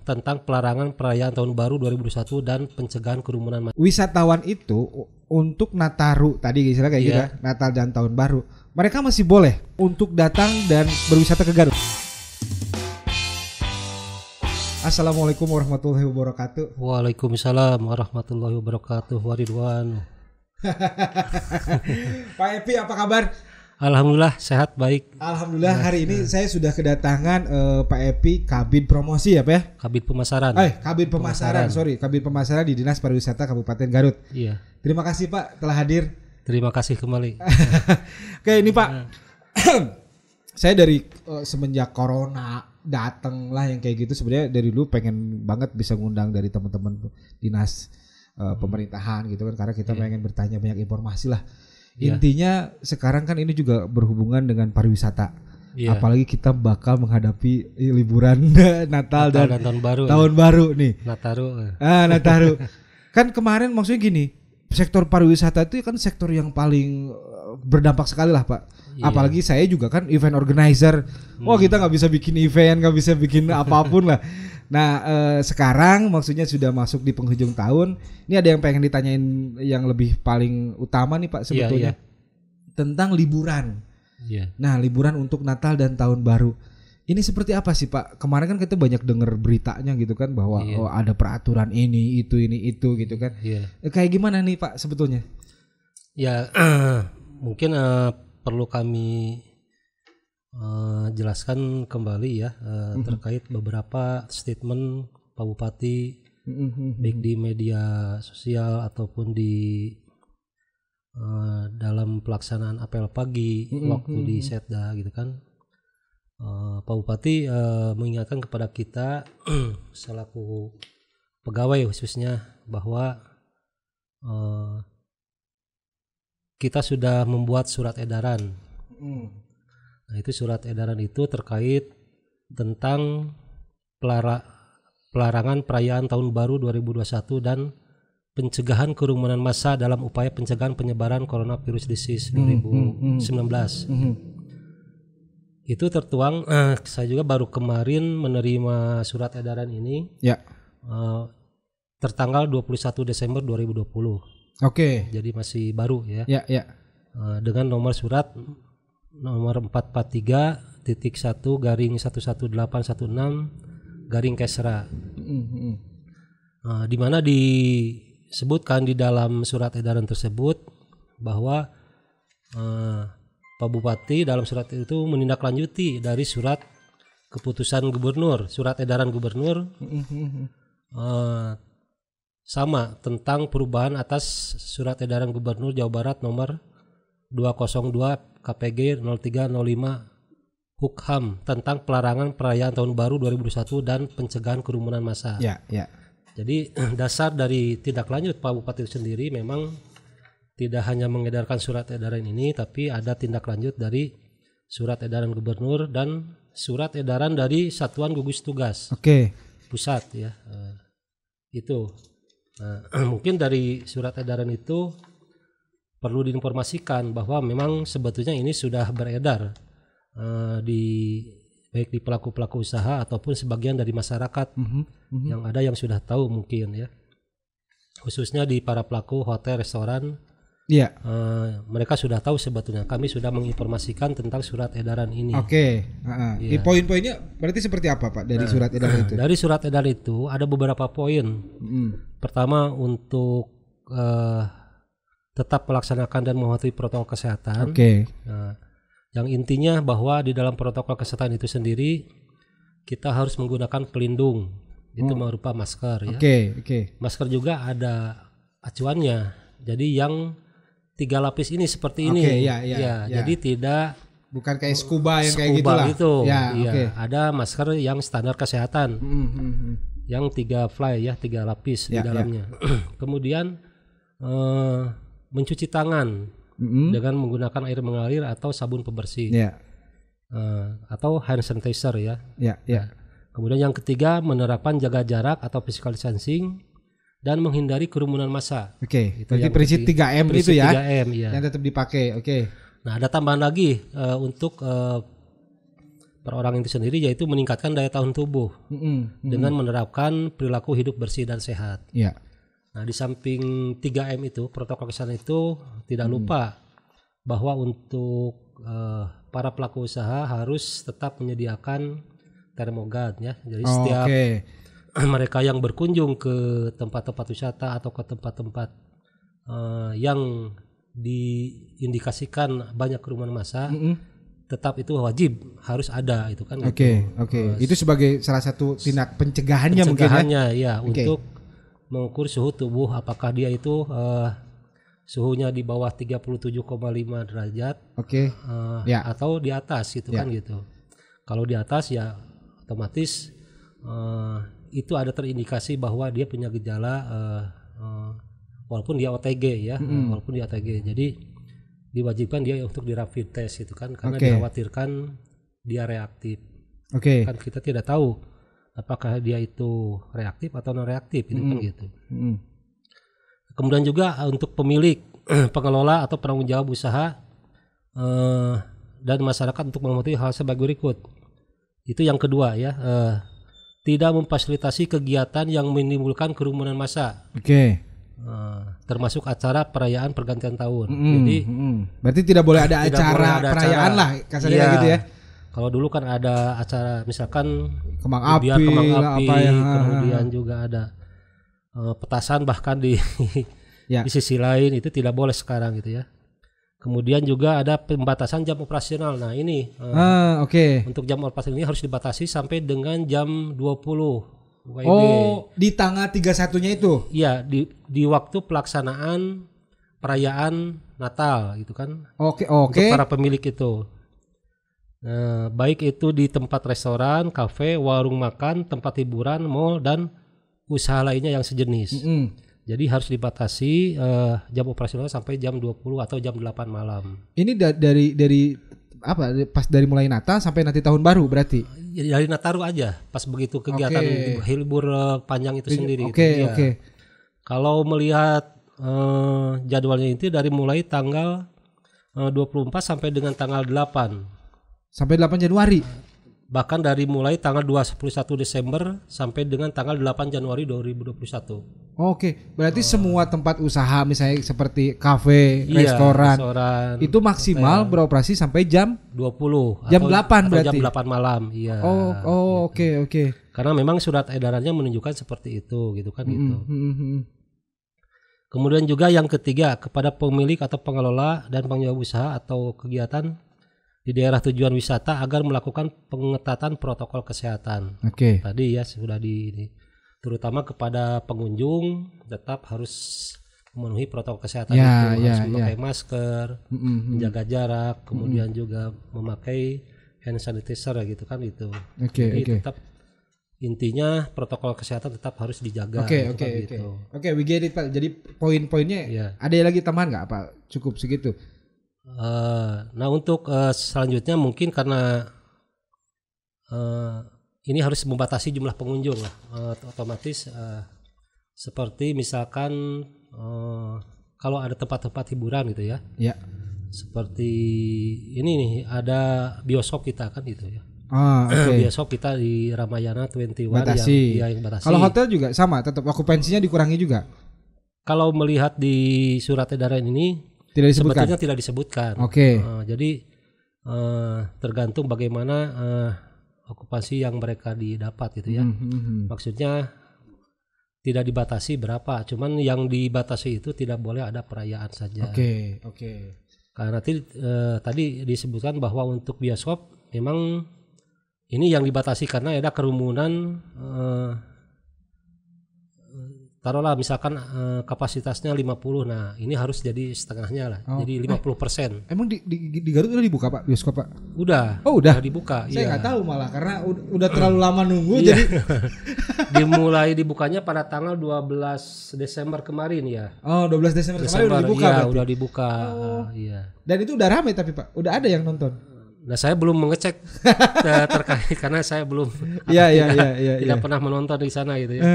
tentang pelarangan perayaan Tahun Baru 2021 dan pencegahan kerumunan massa. Wisatawan itu untuk Nataru tadi istilah kayak gitu, Natal dan Tahun Baru, mereka masih boleh untuk datang dan berwisata ke Garut. Assalamualaikum warahmatullahi wabarakatuh. Waalaikumsalam warahmatullahi wabarakatuh. Waridwan. Pak Epi, apa kabar? Alhamdulillah sehat baik. Alhamdulillah hari ini saya sudah kedatangan Pak Epi, Kabid Promosi ya Pak ya? Kabid Pemasaran. Kabid Pemasaran. Kabid Pemasaran di Dinas Pariwisata Kabupaten Garut. Iya. Terima kasih Pak telah hadir. Terima kasih kembali. Oke ini Pak, saya dari semenjak Corona dateng lah yang kayak gitu, sebenarnya dari dulu pengen banget bisa ngundang dari teman-teman dinas pemerintahan gitu kan, karena kita pengen bertanya banyak informasi lah. Intinya sekarang kan ini juga berhubungan dengan pariwisata. Apalagi kita bakal menghadapi liburan Natal dan tahun baru nih. Nataru. Kan kemarin maksudnya gini, sektor pariwisata itu kan sektor yang paling berdampak sekali lah Pak. Apalagi saya juga kan event organizer. Wah kita nggak bisa bikin event, nggak bisa bikin apapun lah. Nah sekarang maksudnya sudah masuk di penghujung tahun. Ini ada yang pengen ditanyain yang lebih paling utama nih Pak sebetulnya. Tentang liburan. Nah liburan untuk Natal dan Tahun Baru. Ini seperti apa sih Pak? Kemarin kan kita banyak dengar beritanya gitu kan bahwa ada peraturan ini itu gitu kan. Kayak gimana nih Pak sebetulnya? Ya mungkin perlu kami jelaskan kembali ya terkait beberapa statement Pak Bupati baik di media sosial ataupun di dalam pelaksanaan apel pagi waktu di Setda gitu kan. Pak Bupati mengingatkan kepada kita selaku pegawai khususnya bahwa kita sudah membuat surat edaran. Nah, itu surat edaran itu terkait tentang pelarangan perayaan Tahun Baru 2021 dan pencegahan kerumunan massa dalam upaya pencegahan penyebaran coronavirus disease 2019. Itu tertuang, saya juga baru kemarin menerima surat edaran ini. Tertanggal 21 Desember 2020. Jadi masih baru ya. Dengan nomor surat nomor 443.1/11816 di mana disebutkan di dalam surat edaran tersebut bahwa Pak Bupati dalam surat itu menindaklanjuti dari surat keputusan gubernur, surat edaran gubernur sama tentang perubahan atas surat edaran gubernur Jawa Barat nomor 202 KPG 0305 Hukham tentang pelarangan perayaan Tahun Baru 2021 dan pencegahan kerumunan massa. Jadi dasar dari tindak lanjut Pak Bupati sendiri memang tidak hanya mengedarkan surat edaran ini, tapi ada tindak lanjut dari surat edaran gubernur dan surat edaran dari Satuan Gugus Tugas pusat ya. Itu mungkin dari surat edaran itu perlu diinformasikan bahwa memang sebetulnya ini sudah beredar baik di pelaku-pelaku usaha ataupun sebagian dari masyarakat yang ada yang sudah tahu mungkin ya, khususnya di para pelaku hotel restoran. Mereka sudah tahu sebetulnya. Kami sudah menginformasikan tentang surat edaran ini. Di poin-poinnya berarti seperti apa Pak dari surat edaran itu? Dari surat edaran itu ada beberapa poin. Pertama untuk tetap melaksanakan dan mematuhi protokol kesehatan. Yang intinya bahwa di dalam protokol kesehatan itu sendiri kita harus menggunakan pelindung. Itu berupa masker ya. Masker juga ada acuannya. Jadi yang 3 lapis ini seperti ini. Jadi tidak bukan kayak scuba yang kayak gitulah. Ada masker yang standar kesehatan. Yang 3 fly ya, 3 lapis di dalamnya. Kemudian mencuci tangan dengan menggunakan air mengalir atau sabun pembersih. Atau hand sanitizer ya. Kemudian yang ketiga menerapkan jaga jarak atau physical distancing dan menghindari kerumunan massa. Berarti prinsip 3M itu ya. 3M, yang tetap dipakai. Nah, ada tambahan lagi untuk per orang itu sendiri, yaitu meningkatkan daya tahan tubuh dengan menerapkan perilaku hidup bersih dan sehat. Ya. Nah, di samping 3M itu, protokol kesehatan itu tidak lupa bahwa untuk para pelaku usaha harus tetap menyediakan termogan ya. Jadi setiap mereka yang berkunjung ke tempat-tempat wisata atau ke tempat-tempat yang diindikasikan banyak kerumunan massa, tetap itu wajib harus ada itu kan. Oke. Itu sebagai salah satu tindak pencegahannya mungkin ya untuk mengukur suhu tubuh, apakah dia itu suhunya di bawah 37,5 derajat atau di atas gitu kan gitu. Kalau di atas ya otomatis itu ada terindikasi bahwa dia punya gejala walaupun dia OTG ya, walaupun dia OTG. Jadi diwajibkan dia untuk di rapid test itu kan, karena dikhawatirkan dia reaktif. Kan kita tidak tahu apakah dia itu reaktif atau non reaktif itu kan gitu. Kemudian juga untuk pemilik, pengelola atau penanggung jawab usaha dan masyarakat untuk mematuhi hal sebagai berikut. Itu yang kedua ya, tidak memfasilitasi kegiatan yang menimbulkan kerumunan massa. Termasuk acara perayaan pergantian tahun. Jadi berarti tidak boleh ada acara perayaan lah kasarnya gitu ya. Kalau dulu kan ada acara misalkan kembang api, kemudian juga ada petasan bahkan di di sisi lain, itu tidak boleh sekarang gitu ya. Kemudian juga ada pembatasan jam operasional. Nah ini untuk jam operasional ini harus dibatasi sampai dengan jam 20 WIB. Oh, di tanggal 31-nya itu? Iya, di waktu pelaksanaan perayaan Natal gitu kan. Untuk para pemilik itu. Baik itu di tempat restoran, kafe, warung makan, tempat hiburan, mal dan usaha lainnya yang sejenis. Jadi harus dibatasi jam operasional sampai jam 20 atau jam 8 malam. Ini dari apa? Pas dari mulai Natal sampai nanti tahun baru berarti? Dari Nataru aja, pas begitu kegiatan libur panjang itu sendiri. Kalau melihat jadwalnya itu dari mulai tanggal 24 sampai dengan tanggal 8. Sampai 8 Januari? Bahkan dari mulai tanggal 21 Desember sampai dengan tanggal 8 Januari 2021. Berarti semua tempat usaha misalnya seperti kafe, restoran itu maksimal beroperasi sampai jam 20 jam 8 berarti. Jam 8 malam, iya. Oke. Karena memang surat edarannya menunjukkan seperti itu gitu kan gitu. Kemudian juga yang ketiga, kepada pemilik atau pengelola dan penyewa usaha atau kegiatan di daerah tujuan wisata agar melakukan pengetatan protokol kesehatan. Tadi ya sudah terutama kepada pengunjung tetap harus memenuhi protokol kesehatan harus memakai masker, menjaga jarak, kemudian juga memakai hand sanitizer gitu kan itu. Jadi tetap intinya protokol kesehatan tetap harus dijaga. Oke, we get it Pak. Jadi poin-poinnya ada lagi tambahan nggak Pak? Cukup segitu. Nah untuk selanjutnya mungkin karena ini harus membatasi jumlah pengunjung lah, otomatis seperti misalkan kalau ada tempat-tempat hiburan gitu ya, seperti ini nih ada bioskop kita kan gitu ya. Bioskop kita di Ramayana 21 yang batasi. Kalau hotel juga sama, tetap okupansinya dikurangi juga. Kalau melihat di surat edaran ini sebetulnya tidak disebutkan. Jadi tergantung bagaimana okupansi yang mereka didapat gitu ya. Maksudnya tidak dibatasi berapa, cuman yang dibatasi itu tidak boleh ada perayaan saja. Karena tadi disebutkan bahwa untuk bioskop memang ini yang dibatasi karena ada kerumunan. Taruhlah misalkan kapasitasnya 50, nah ini harus jadi setengahnya lah, jadi 50%. Emang di Garut udah dibuka Pak bioskop Pak? Udah dibuka. Saya nggak tahu malah karena udah terlalu lama nunggu jadi. Dimulai dibukanya pada tanggal 12 Desember kemarin ya. 12 Desember kemarin udah dibuka. Udah dibuka. Dan itu udah ramai tapi Pak, udah ada yang nonton. Nah saya belum mengecek terkait karena saya belum tidak pernah menonton di sana gitu ya.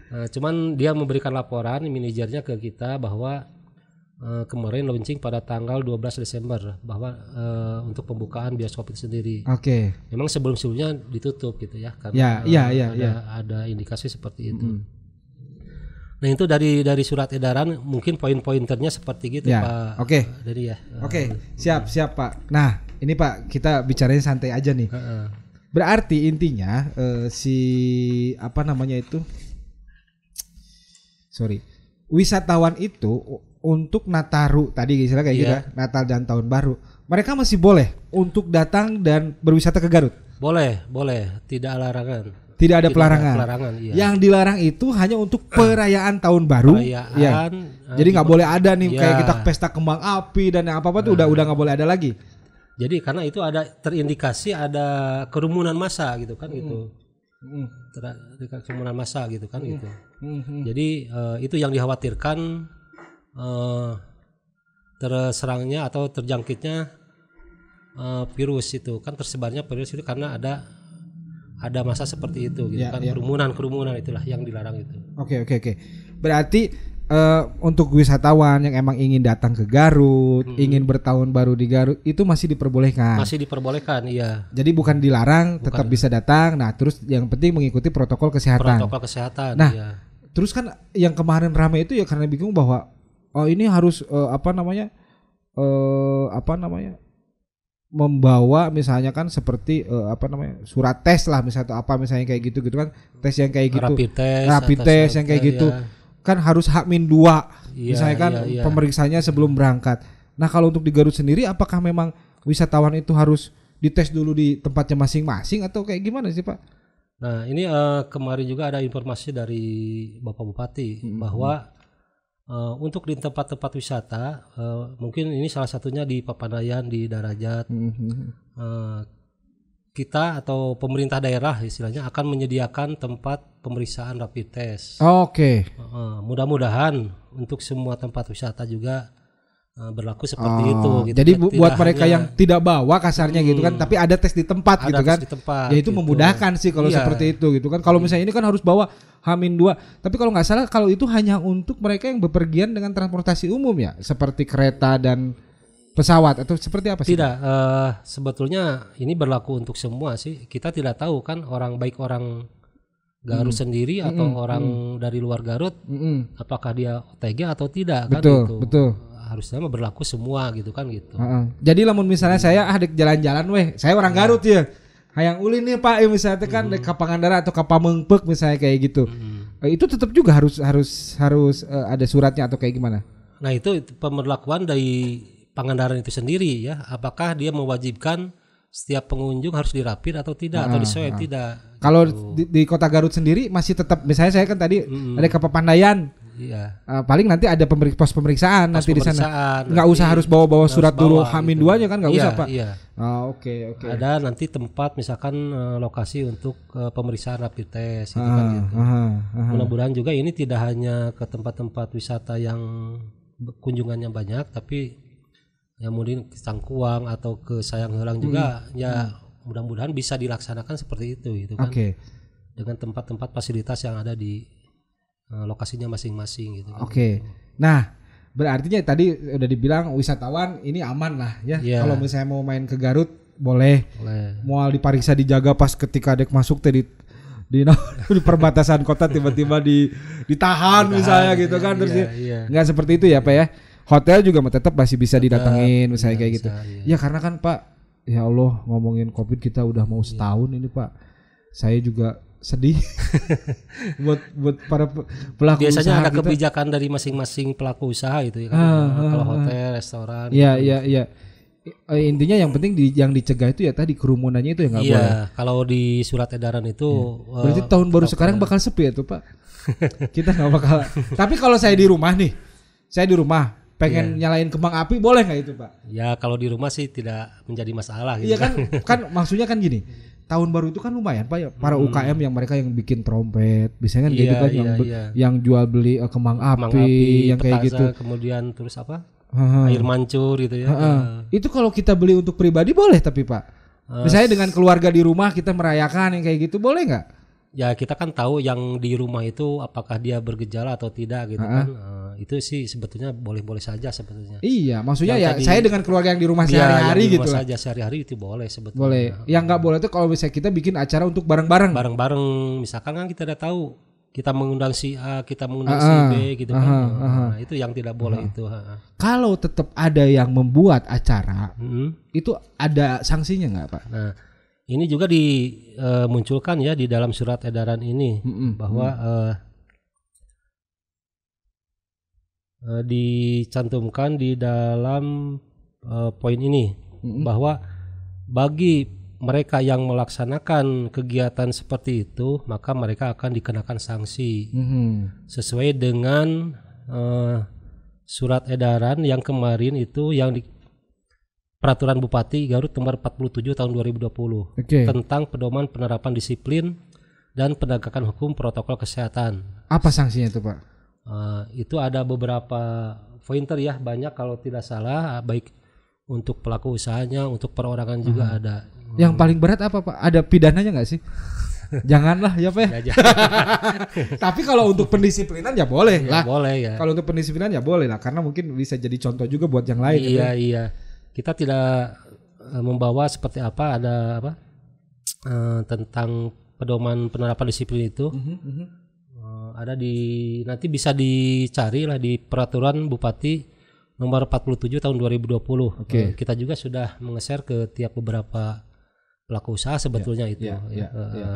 Cuman dia memberikan laporan manajernya ke kita bahwa kemarin launching pada tanggal 12 Desember bahwa untuk pembukaan bioskop itu sendiri. Oke. Memang sebelum-sebelumnya ditutup gitu ya karena ada indikasi seperti itu. Nah itu dari surat edaran mungkin poin-pointernya seperti gitu Pak. Oke. Jadi ya. Oke, siap Pak. Nah ini Pak kita bicaranya santai aja nih. Berarti intinya wisatawan itu untuk Nataru tadi istilah kayak gitu ya, Natal dan Tahun Baru, mereka masih boleh untuk datang dan berwisata ke Garut? Boleh, tidak larangan. Tidak ada pelarangan. Iya. Yang dilarang itu hanya untuk perayaan Tahun Baru. Jadi nggak boleh ada nih kayak kita pesta kembang api dan apa-apa tuh udah nggak boleh ada lagi. Jadi karena itu ada terindikasi ada kerumunan massa gitu kan gitu. Kerumunan massa gitu kan gitu. Jadi itu yang dikhawatirkan terserangnya atau terjangkitnya virus itu kan tersebarnya virus itu karena ada masa seperti itu gitu kan kerumunan itulah yang dilarang itu. Oke. Berarti untuk wisatawan yang emang ingin datang ke Garut, ingin bertahun baru di Garut itu masih diperbolehkan. Masih diperbolehkan, iya. Jadi bukan dilarang, tetap bisa datang. Nah, terus yang penting mengikuti protokol kesehatan. Nah, iya. Terus kan yang kemarin ramai itu ya karena bingung bahwa ini harus membawa misalnya kan seperti surat tes lah misalnya atau apa misalnya kayak gitu kan, tes yang kayak gitu, rapid test yang kayak gitu kan harus H-2 misalnya kan pemeriksaannya sebelum berangkat. Nah kalau untuk di Garut sendiri apakah memang wisatawan itu harus dites dulu di tempatnya masing-masing atau kayak gimana sih Pak? Nah ini kemarin juga ada informasi dari Bapak Bupati bahwa untuk di tempat-tempat wisata mungkin ini salah satunya di Papandayan, di Darajat, kita atau pemerintah daerah istilahnya akan menyediakan tempat pemeriksaan rapid test. Mudah-mudahan untuk semua tempat wisata juga berlaku seperti itu gitu. Jadi buat mereka yang tidak bawa kasarnya gitu kan, tapi ada tes di tempat gitu kan. Ya itu gitu. Memudahkan sih kalau seperti itu gitu kan. Kalau misalnya ini kan harus bawa H-2. Tapi kalau nggak salah kalau itu hanya untuk mereka yang bepergian dengan transportasi umum ya, seperti kereta dan pesawat atau seperti apa sih? Tidak, sebetulnya ini berlaku untuk semua sih. Kita tidak tahu kan orang Garut sendiri atau orang dari luar Garut apakah dia OTG atau tidak kan gitu. Betul. Harusnya berlaku semua gitu kan gitu. Jadi lamun misalnya saya adek jalan-jalan saya orang Garut ya. Hayang ulin nih Pak misalnya kan ke Pangandaran atau ke Pamengpeuk misalnya kayak gitu. Itu tetap juga harus ada suratnya atau kayak gimana? Nah, itu pemberlakuan dari Pangandaran itu sendiri ya. Apakah dia mewajibkan setiap pengunjung harus dirapid atau tidak atau diswab tidak. Kalau di Kota Garut sendiri masih tetap misalnya saya kan tadi ada ke Papandayan. Iya. Paling nanti ada pos pemeriksaan nanti di sana. Nggak usah harus bawa surat dulu H-2 aja kan nggak usah Pak. Iya. Oke. Ada nanti tempat misalkan lokasi untuk pemeriksaan rapid test gitu kan gitu. Mudah-mudahan juga ini tidak hanya ke tempat-tempat wisata yang kunjungannya banyak tapi ya mungkin ke Cangkuang atau ke Sayang Heulang juga ya mudah-mudahan bisa dilaksanakan seperti itu gitu kan. Dengan tempat-tempat fasilitas yang ada di lokasinya masing-masing gitu. Nah, berartinya tadi udah dibilang wisatawan ini aman lah ya. Kalau misalnya mau main ke Garut boleh. Mau diperiksa dijaga pas ketika dek masuk di perbatasan kota tiba-tiba ditahan misalnya gitu kan terus nggak seperti itu ya Pak ya. Hotel juga tetap masih bisa didatengin misalnya kayak gitu. Ya karena kan Pak, ya Allah ngomongin Covid kita udah mau setahun ini Pak. Saya juga sedih buat para pelaku biasanya usaha. Biasanya ada kebijakan dari masing-masing pelaku usaha itu ya kan. Kalau hotel, restoran. Iya. Intinya yang penting yang dicegah itu ya tadi kerumunannya itu yang nggak boleh. Iya, kalau di surat edaran itu. Berarti tahun baru sekarang bakal sepi ya tuh Pak. Kita nggak bakal. Tapi kalau saya di rumah pengen nyalain kembang api boleh nggak itu Pak? Ya kalau di rumah sih tidak menjadi masalah. Gitu. Iya kan maksudnya kan gini. Tahun baru itu kan lumayan Pak ya para UKM yang mereka yang bikin trompet biasanya kan gitu kan yang jual beli kembang api yang kayak gitu. Kemudian terus apa? Air mancur gitu ya. Itu kalau kita beli untuk pribadi boleh tapi Pak. Misalnya dengan keluarga di rumah kita merayakan yang kayak gitu boleh nggak? Ya kita kan tahu yang di rumah itu apakah dia bergejala atau tidak gitu kan. Itu sih sebetulnya boleh-boleh saja sebetulnya. Iya, maksudnya Yang ya tadi- saya dengan keluarga yang di rumah Iya, sehari-hari yang di gitu rumah lah. saja sehari-hari itu boleh sebetulnya. Boleh. Yang nggak boleh tuh kalau misalnya kita bikin acara untuk bareng-bareng. Bareng-bareng misalkan kan kita udah tahu kita mengundang si A, kita mengundang si B gitu kan. Nah, itu yang tidak boleh itu. Kalau tetap ada yang membuat acara, Mm-mm. itu ada sanksinya nggak Pak? Nah, ini juga dimunculkan ya di dalam surat edaran ini bahwa dicantumkan di dalam poin ini bahwa bagi mereka yang melaksanakan kegiatan seperti itu maka mereka akan dikenakan sanksi sesuai dengan surat edaran yang kemarin itu yang di Peraturan Bupati Garut nomor 47 tahun 2020 Oke. tentang pedoman penerapan disiplin dan penegakan hukum protokol kesehatan. Apa sanksinya itu Pak? Itu ada beberapa pointer ya, banyak kalau tidak salah, baik untuk pelaku usahanya, untuk perorangan juga ada. Yang paling berat apa Pak? Ada pidananya nggak sih? Janganlah ya Pak ya. Ya, Tapi kalau untuk pendisiplinan ya boleh lah. boleh ya. Kalau untuk pendisiplinan ya boleh lah, karena mungkin bisa jadi contoh juga buat yang lain. gitu. Iya. Kita tidak membawa seperti apa ada apa tentang pedoman penerapan disiplin itu. Ada nanti bisa dicari lah di Peraturan Bupati nomor 47 tahun 2020. Oke. Kita juga sudah mengeser ke tiap beberapa pelaku usaha sebetulnya itu.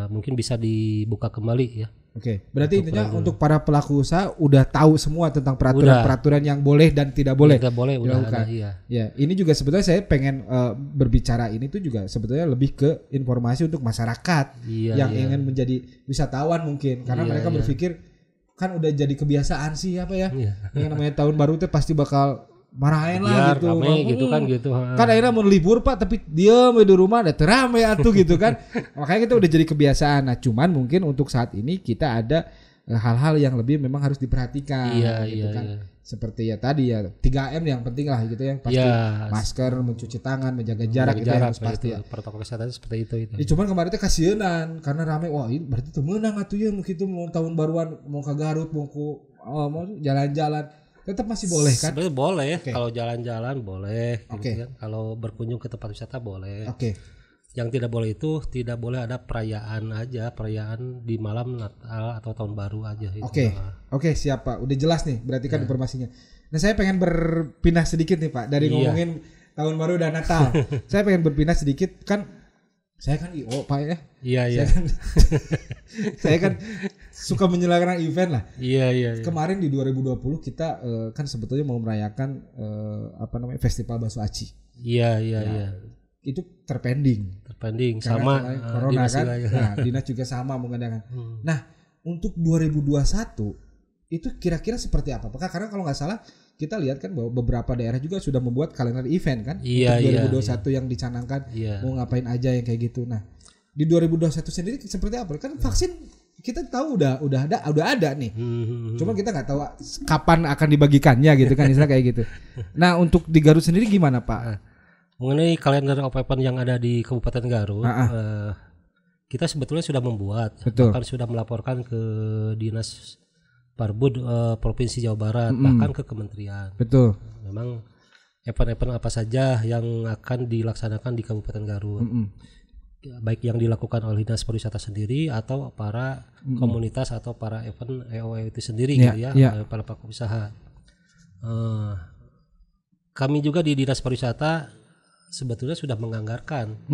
Mungkin bisa dibuka kembali ya. Oke, berarti intinya untuk para pelaku usaha udah tahu semua tentang peraturan-peraturan yang boleh dan tidak boleh. Tidak boleh udah dilakukan. ada, iya. Ya, ini juga sebetulnya saya pengen berbicara ini tuh juga sebetulnya lebih ke informasi untuk masyarakat yang ingin menjadi wisatawan mungkin, karena mereka berpikir kan udah jadi kebiasaan sih apa ya, yang namanya tahun baru itu pasti bakal marahin lah gitu, rame gitu kan gitu. Kan akhirnya mau libur Pak, tapi diam di rumah ada terame atuh gitu kan. Makanya kita udah jadi kebiasaan. Nah, cuman mungkin untuk saat ini kita ada hal-hal yang lebih memang harus diperhatikan gitu kan. Iya. Seperti ya tadi ya 3M yang penting lah gitu ya. Pasti masker, mencuci tangan, menjaga jarak itu yang harus pasti ya. Protokol kesehatan seperti itu. Ya, cuman kemarin teh kasieunan karena rame, wah ini berarti tuh menang atuh ya gitu mau tahun baruan mau ke Garut mau jalan-jalan. Tetap masih boleh kan? Sebenarnya boleh. Kalau jalan-jalan boleh. Gitu kan. Kalau berkunjung ke tempat wisata boleh. Yang tidak boleh itu tidak boleh ada perayaan aja, perayaan di malam Natal atau tahun baru aja. Oke, siap Pak. Udah jelas nih, berarti kan informasinya. Nah, saya pengen berpindah sedikit nih Pak dari ngomongin tahun baru dan Natal. Saya pengen berpindah sedikit kan. Saya kan IO Pak ya. Iya. Saya kan suka menyelenggarakan event lah. Iya. Kemarin di 2020 kita kan sebetulnya mau merayakan festival bakso aci. Iya. Itu terpending sama corona kan. Nah, dinas juga sama mengadakan. Nah, untuk 2021 itu kira-kira seperti apa? Karena kalau nggak salah kita lihat kan bahwa beberapa daerah juga sudah membuat kalender event kan untuk 2021 yang dicanangkan mau ngapain aja yang kayak gitu. Nah, di 2021 sendiri seperti apa? Kan vaksin kita tahu udah ada nih. Cuma kita nggak tahu kapan akan dibagikannya gitu kan, istilah kayak gitu. Nah, untuk di Garut sendiri gimana Pak? Mengenai kalender of event yang ada di Kabupaten Garut, kita sebetulnya sudah membuat, bahkan sudah melaporkan ke Dinas Parbud Provinsi Jawa Barat, bahkan ke kementerian. Betul. Memang event-event apa saja yang akan dilaksanakan di Kabupaten Garut, baik yang dilakukan oleh Dinas Pariwisata sendiri atau para komunitas atau para event EOE itu sendiri gitu ya, para pelaku usaha. Kami juga di Dinas Pariwisata sebetulnya sudah menganggarkan,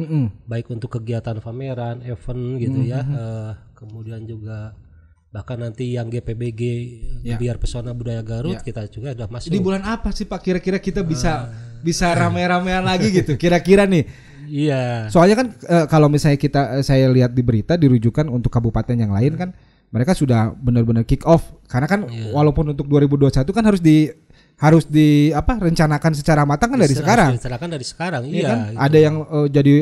baik untuk kegiatan pameran, event gitu ya, kemudian juga bahkan nanti yang GPBG Biar Pesona Budaya Garut kita juga sudah masuk. Di bulan apa sih Pak kira-kira kita bisa rame-ramean lagi gitu kira-kira nih? Iya. Soalnya kan kalau misalnya saya lihat di berita dirujukan untuk kabupaten yang lain kan mereka sudah benar-benar kick off karena kan walaupun untuk 2021 kan harus rencanakan secara matang kan dari sekarang. Rencanakan dari sekarang, iya. Kan? Gitu. Ada yang jadi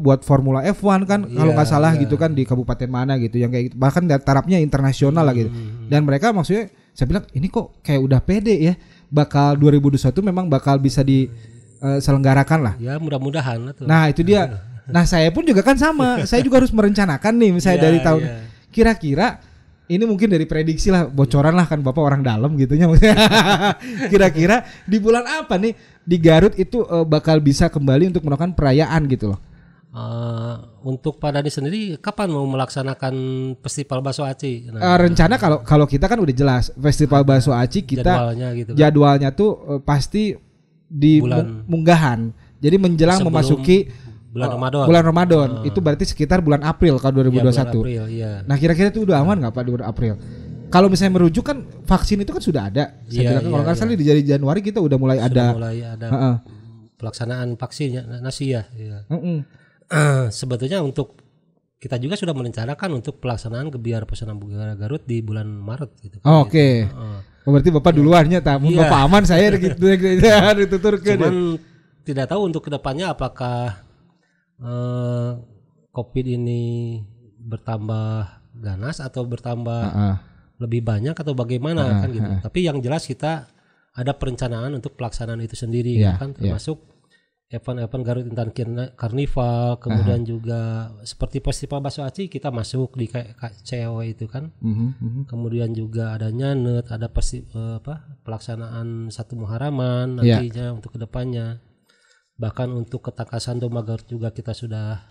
buat Formula F1 kan kalau nggak salah gitu kan di kabupaten mana gitu yang kayak gitu. Bahkan tarafnya internasional lah gitu. Dan mereka maksudnya saya bilang ini kok kayak udah pede ya bakal 2021 memang bakal bisa diselenggarakan lah. Ya mudah-mudahan lah tuh. Nah itu dia. Nah saya pun juga kan sama. Saya juga harus merencanakan nih misalnya dari tahun kira-kira Ini mungkin dari prediksi lah, bocoran lah kan Bapak orang dalam gitunya. Kira-kira di bulan apa nih di Garut itu bakal bisa kembali untuk melakukan perayaan gitu loh. Untuk Pak Dani sendiri kapan mau melaksanakan festival bakso aci? Rencana kalau kita kan udah jelas festival bakso aci kita jadwalnya gitu kan? Jadwalnya tuh pasti di munggahan. Jadi menjelang sebelum memasuki bulan Ramadan. Itu berarti sekitar bulan April kalau 2021. Ya, bulan April, iya. Nah kira-kira itu udah aman nggak Pak di bulan April? Kalau misalnya merujuk kan vaksin itu kan sudah ada. Saya bilang kalau nggak salah di Januari kita udah mulai ada pelaksanaan vaksinnya nasi ya. Sebetulnya untuk kita juga sudah merencanakan untuk pelaksanaan Gebiar Pesona Budaya Garut di bulan Maret gitu. Oke. Berarti Bapak duluannya tamu Bapak aman saya gitu dituturkan. Cuman tidak tahu untuk kedepannya apakah COVID ini bertambah ganas atau bertambah lebih banyak atau bagaimana kan gitu. Tapi yang jelas kita ada perencanaan untuk pelaksanaan itu sendiri kan, termasuk event-event Garut Intan Carnival, kemudian juga seperti festival bakso aci kita masuk di CEW itu kan. Kemudian juga ada nyanet, ada pelaksanaan satu Muharaman nantinya untuk kedepannya. Bahkan untuk ketakasan domba Garut juga kita sudah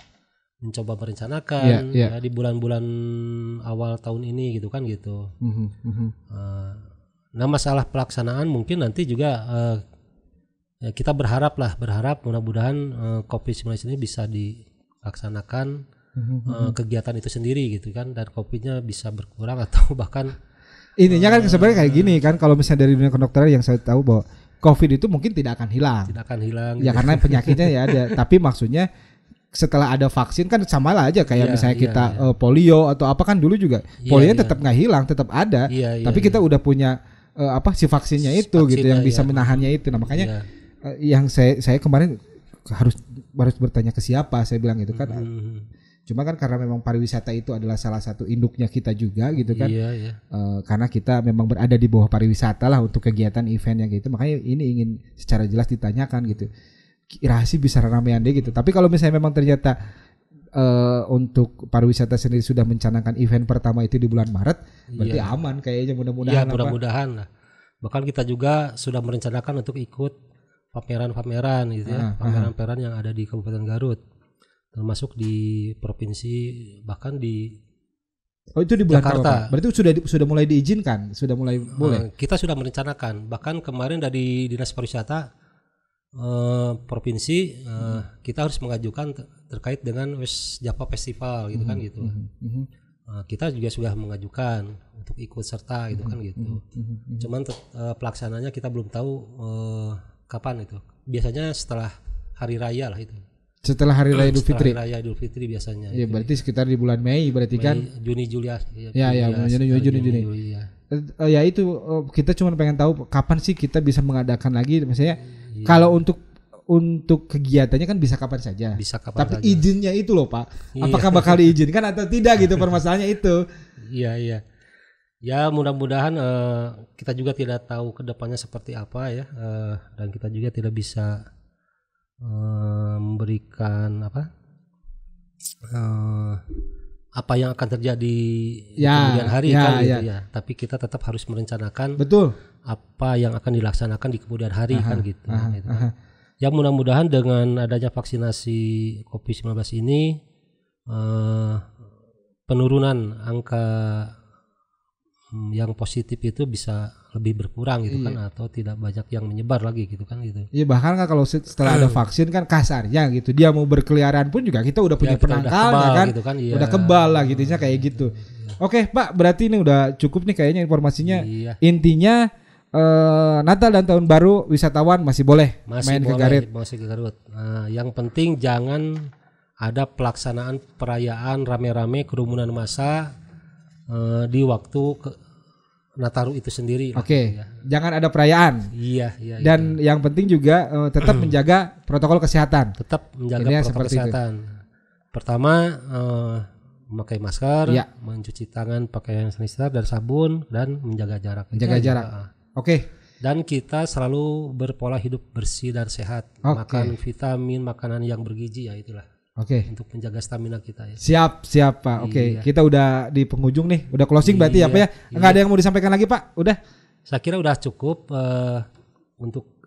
mencoba merencanakan ya di bulan-bulan awal tahun ini gitu kan gitu. Nah masalah pelaksanaan mungkin nanti juga ya kita berharap mudah-mudahan COVID-19 ini bisa dilaksanakan kegiatan itu sendiri gitu kan, dan COVID-nya bisa berkurang atau bahkan intinya kan sebenarnya kayak gini kan, kalau misalnya dari dunia kedokteran yang saya tahu bahwa COVID itu mungkin tidak akan hilang. Ya gitu. Karena penyakitnya ya ada. Tapi maksudnya setelah ada vaksin kan sama lah aja kayak misalnya kita polio atau apa kan dulu juga polionya tetap nggak hilang, tetap ada. Tapi kita udah punya si vaksinnya itu gitu yang bisa menahannya itu. Nah makanya yang saya kemarin harus bertanya ke siapa, saya bilang itu kan. Cuma kan karena memang pariwisata itu adalah salah satu induknya kita juga gitu kan. Karena kita memang berada di bawah pariwisata lah untuk kegiatan event yang gitu. Makanya ini ingin secara jelas ditanyakan gitu. Kira sih bisa ramean deh gitu. Tapi kalau misalnya memang ternyata untuk pariwisata sendiri sudah mencanangkan event pertama itu di bulan Maret, berarti aman kayaknya, mudah-mudahan. Mudah-mudahan lah. Bahkan kita juga sudah merencanakan untuk ikut pameran-pameran gitu ya, pameran-pameran yang ada di Kabupaten Garut. Termasuk di provinsi, bahkan di itu di bulan Jakarta. Berarti sudah mulai diizinkan, sudah mulai boleh. Kita sudah merencanakan, bahkan kemarin dari Dinas Pariwisata provinsi kita harus mengajukan terkait dengan Japa Festival gitu kan gitu. Kita juga sudah mengajukan untuk ikut serta gitu kan gitu. Cuman pelaksananya kita belum tahu kapan itu. Biasanya setelah hari raya lah itu. Setelah hari raya Idul Fitri. Hari raya Idul Fitri biasanya. Iya, berarti sekitar di bulan Mei berarti kan. Juni Juli. Juni. Ya itu kita cuma pengen tahu kapan sih kita bisa mengadakan lagi, misalnya kalau untuk kegiatannya kan bisa kapan saja. Tapi izinnya itu loh Pak. Apakah bakal diizinkan atau tidak gitu, permasalahannya itu. Iya. Ya mudah-mudahan kita juga tidak tahu kedepannya seperti apa ya, dan kita juga tidak bisa memberikan apa yang akan terjadi kemudian hari kan gitu ya. Tapi kita tetap harus merencanakan apa yang akan dilaksanakan di kemudian hari kan gitu. Ya mudah-mudahan dengan adanya vaksinasi COVID-19 ini penurunan angka yang positif itu bisa lebih berkurang gitu kan, atau tidak banyak yang menyebar lagi gitu kan gitu. Iya, bahkan kan kalau setelah ada vaksin kan kasarnya gitu, dia mau berkeliaran pun juga kita udah punya penangkalnya kan, gitu kan udah kebal lah gitu kayak gitu. Oke Pak, berarti ini udah cukup nih kayaknya informasinya. Intinya Natal dan Tahun Baru wisatawan masih boleh main ke Garut. Masih ke Garut. Yang penting jangan ada pelaksanaan perayaan rame-rame kerumunan massa di waktu Nataru itu sendiri. Ya. Jangan ada perayaan. Iya. Dan yang penting juga tetap menjaga protokol kesehatan. Tetap menjaga protokol kesehatan. Pertama memakai masker, mencuci tangan pakai hand sanitizer dan sabun, dan menjaga jarak. Menjaga jarak. Oke. Dan kita selalu berpola hidup bersih dan sehat. Makan vitamin, makanan yang bergizi, ya itulah. Oke. untuk menjaga stamina kita ya. Siap Pak. Oke, Iya. kita udah di penghujung nih, udah closing berarti ya Pak ya. Iya. Nggak ada yang mau disampaikan lagi Pak? Udah. Saya kira udah cukup untuk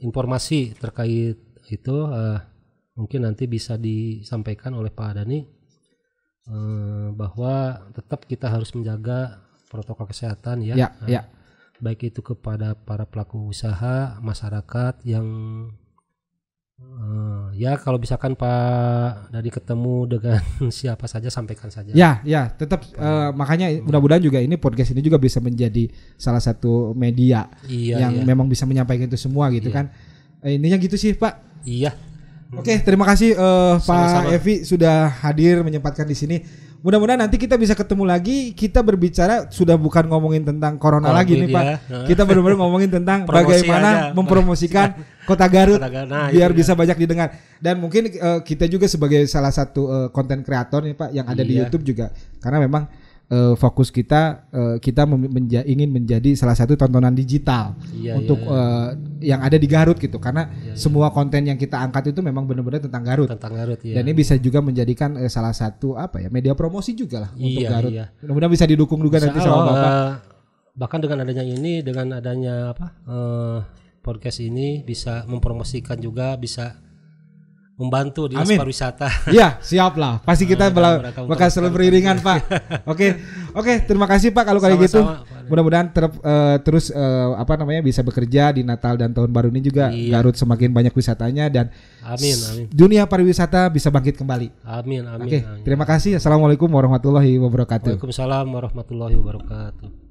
informasi terkait itu. Mungkin nanti bisa disampaikan oleh Pak Dhani bahwa tetap kita harus menjaga protokol kesehatan ya. Ya. Baik itu kepada para pelaku usaha, masyarakat yang ya kalau misalkan Pak Dhani ketemu dengan siapa saja sampaikan saja. Ya, tetap makanya mudah-mudahan juga ini podcast ini juga bisa menjadi salah satu media yang memang bisa menyampaikan itu semua gitu kan. Intinya gitu sih Pak. Iya. Oke, terima kasih Sama-sama. Pak Evi sudah hadir menyempatkan di sini. Mudah-mudahan nanti kita bisa ketemu lagi. Kita berbicara sudah bukan ngomongin tentang corona lagi nih Pak. Kita benar-benar ngomongin tentang Promosi bagaimana aja. mempromosikan Kota Garut Nah, biar itu bisa banyak didengar. Dan mungkin kita juga sebagai salah satu konten kreator nih Pak yang ada di Iya. YouTube juga. Karena memang fokus kita ingin menjadi salah satu tontonan digital untuk yang ada di Garut gitu. Karena semua konten yang kita angkat itu memang benar-benar tentang Garut. ya. Dan ini bisa juga menjadikan salah satu media promosi juga lah untuk Garut. Iya. Mudah-mudahan bisa didukung juga nanti sama Bapak. Bahkan dengan adanya podcast ini bisa mempromosikan juga, bisa membantu di pariwisata. Iya, siap lah. Pasti kita bakal selalu beriringan Pak. Oke, terima kasih Pak kalau kayak gitu. Mudah-mudahan terus bisa bekerja di Natal dan Tahun Baru ini juga. Garut semakin banyak wisatanya dan amin. Dunia pariwisata bisa bangkit kembali. Amin. Oke, terima kasih. Assalamualaikum warahmatullahi wabarakatuh. Waalaikumsalam warahmatullahi wabarakatuh.